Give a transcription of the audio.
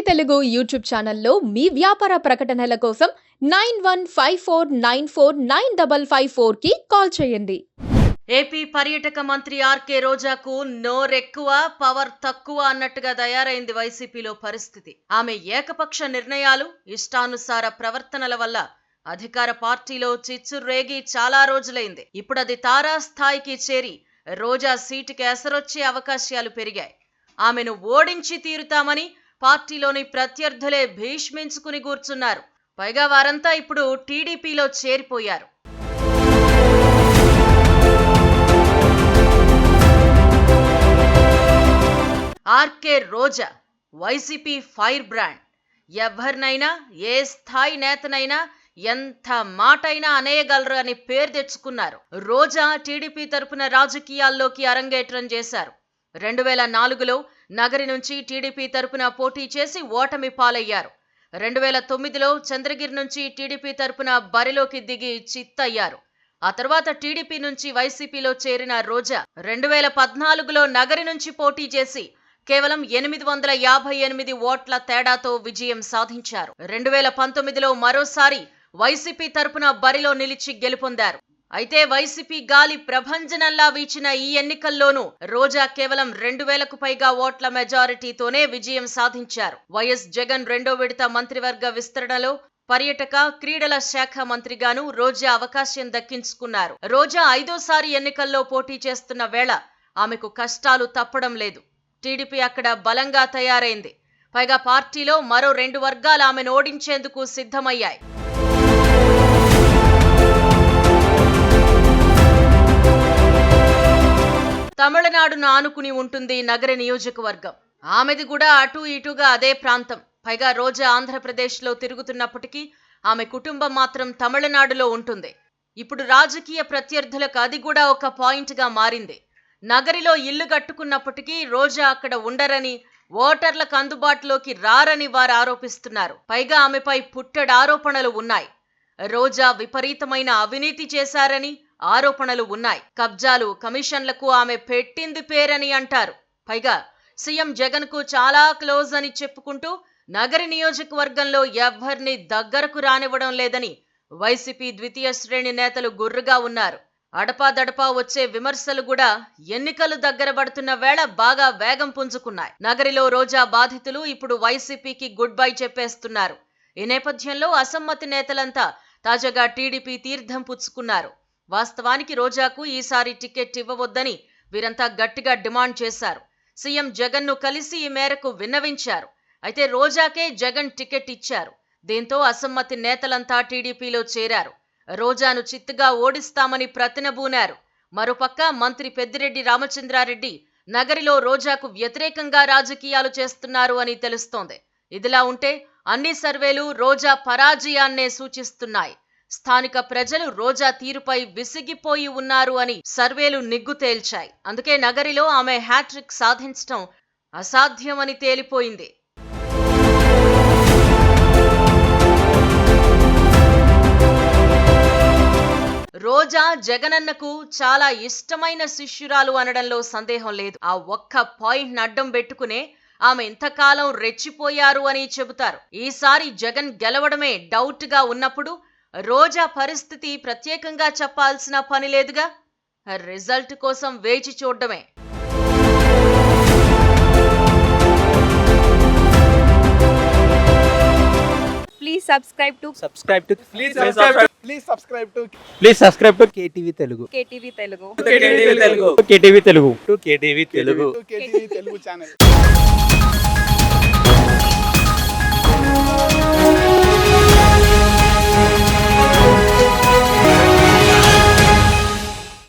Telugu YouTube ఛానల్లో మీ వ్యాపార ప్రకటనల కోసం 9154949554 కి కాల్ చేయండి. ఏపీ పర్యాటక మంత్రి ఆర్కే రోజాకు నోరెక్కువ పవర్ తక్కువ అన్నట్టుగా తయారైంది వైసీపీలో పరిస్థితి. ఆమె ఏకపక్ష నిర్ణయాలు, ఇష్టానుసార ప్రవర్తనల వల్ల అధికార పార్టీలో చిచ్చు రేగి చాలా రోజులైంది. ఇప్పుడు అది తారాస్థాయికి చేరి రోజా సీటుకి ఎసరొచ్చే అవకాశాలు పెరిగాయి. ఆమెను ఓడించి తీరుతామని పార్టీలోని ప్రత్యర్థులే భీష్మించుకుని కూర్చున్నారు. పైగా వారంతా ఇప్పుడు టీడీపీలో చేరిపోయారు. ఆర్కే రోజా వైసీపీ ఫైర్ బ్రాండ్. ఎవరినైనా ఏ స్థాయి నేతనైనా ఎంత మాటైనా అనేయగలరు అని పేరు తెచ్చుకున్నారు. రోజా టీడీపీ తరపున రాజకీయాల్లోకి అరంగేట్రం చేశారు. 2004లో నగరి నుంచి టీడీపీ తరపున పోటీ చేసి ఓటమి పాలయ్యారు. 2009లో చంద్రగిరి నుంచి టీడీపీ తరపున బరిలోకి దిగి చిత్తయ్యారు. ఆ తర్వాత టీడీపీ నుంచి వైసీపీలో చేరిన రోజా 2014లో నగరి నుంచి పోటీ చేసి కేవలం 858 ఓట్ల తేడాతో విజయం సాధించారు. 2019లో మరోసారి వైసీపీ తరపున బరిలో నిలిచి గెలుపొందారు. అయితే వైసీపీ గాలి ప్రభంజనంలా వీచిన ఈ ఎన్నికల్లోనూ రోజా కేవలం 2000కు పైగా ఓట్ల మెజారిటీతోనే విజయం సాధించారు. వైఎస్ జగన్ రెండో విడత మంత్రివర్గ విస్తరణలో పర్యాటక క్రీడల శాఖ మంత్రిగాను రోజా అవకాశం దక్కించుకున్నారు. రోజా 5వ ఎన్నికల్లో పోటీ చేస్తున్న వేళ ఆమెకు కష్టాలు తప్పడం లేదు. టీడీపీ అక్కడ బలంగా తయారైంది. పైగా పార్టీలో మరో 2 వర్గాలు ఆమెను ఓడించేందుకు సిద్ధమయ్యాయి. తమిళనాడును ఆనుకుని ఉంటుంది నగర నియోజకవర్గం. ఆమెది కూడా అటు ఇటుగా అదే ప్రాంతం. పైగా రోజా ఆంధ్రప్రదేశ్లో తిరుగుతున్నప్పటికీ ఆమె కుటుంబం మాత్రం తమిళనాడులో ఉంటుంది. ఇప్పుడు రాజకీయ ప్రత్యర్థులకు అది కూడా ఒక పాయింట్గా మారింది. నగరిలో ఇల్లు కట్టుకున్నప్పటికీ రోజా అక్కడ ఉండరని, ఓటర్లకు అందుబాటులోకి రారని వారు ఆరోపిస్తున్నారు. పైగా ఆమెపై పుట్టెడు ఆరోపణలు ఉన్నాయి. రోజా విపరీతమైన అవినీతి చేశారని ఆరోపణలు ఉన్నాయి. కబ్జాలు, కమిషన్లకు ఆమె పెట్టింది పేరని అంటారు. పైగా సీఎం జగన్ కు చాలా క్లోజ్ అని చెప్పుకుంటూ నగరి నియోజకవర్గంలో ఎవ్వరిని దగ్గరకు రానివ్వడం లేదని వైసీపీ ద్వితీయ శ్రేణి నేతలు గుర్రుగా ఉన్నారు. అడపాదడపా వచ్చే విమర్శలు కూడా ఎన్నికలు దగ్గర పడుతున్న వేళ బాగా వేగం పుంజుకున్నాయి. నగరిలో రోజా బాధితులు ఇప్పుడు వైసీపీకి గుడ్ బై చెప్పేస్తున్నారు. ఈ నేపథ్యంలో అసమ్మతి నేతలంతా తాజాగా టీడీపీ తీర్థం పుచ్చుకున్నారు. వాస్తవానికి రోజాకు ఈసారి టికెట్ ఇవ్వవద్దని వీరంతా గట్టిగా డిమాండ్ చేశారు. సీఎం జగన్ ను కలిసి ఈ మేరకు విన్నవించారు. అయితే రోజాకే జగన్ టికెట్ ఇచ్చారు. దీంతో అసమ్మతి నేతలంతా టీడీపీలో చేరారు. రోజాను చిత్తుగా ఓడిస్తామని ప్రతినబూనారు. మరోపక్క మంత్రి పెద్దిరెడ్డి రామచంద్రారెడ్డి నగరిలో రోజాకు వ్యతిరేకంగా రాజకీయాలు చేస్తున్నారు అని తెలుస్తోంది. ఇదిలా ఉంటే అన్ని సర్వేలు రోజా పరాజయాన్నే సూచిస్తున్నాయి. స్థానిక ప్రజలు రోజా తీరుపై విసిగిపోయి ఉన్నారు అని సర్వేలు నిగ్గు తేల్చాయి. అందుకే నగరిలో ఆమె హ్యాట్రిక్ సాధించడం అసాధ్యమని తేలిపోయింది. రోజా జగనన్నకు చాలా ఇష్టమైన శిష్యురాలు అనడంలో సందేహం లేదు. ఆ ఒక్క పాయింట్ అడ్డం పెట్టుకునే ఆమె ఇంతకాలం రెచ్చిపోయారు అని చెబుతారు. ఈసారి జగన్ గెలవడమే డౌట్ గా ఉన్నప్పుడు రోజా పరిస్థితి ప్రత్యేకంగా చెప్పాల్సిన పని లేదుగా. రిజల్ట్ కోసం వేచి చూడడమే. Please subscribe to KTV Telugu. KTV Telugu. KTV Telugu. KTV Telugu channel.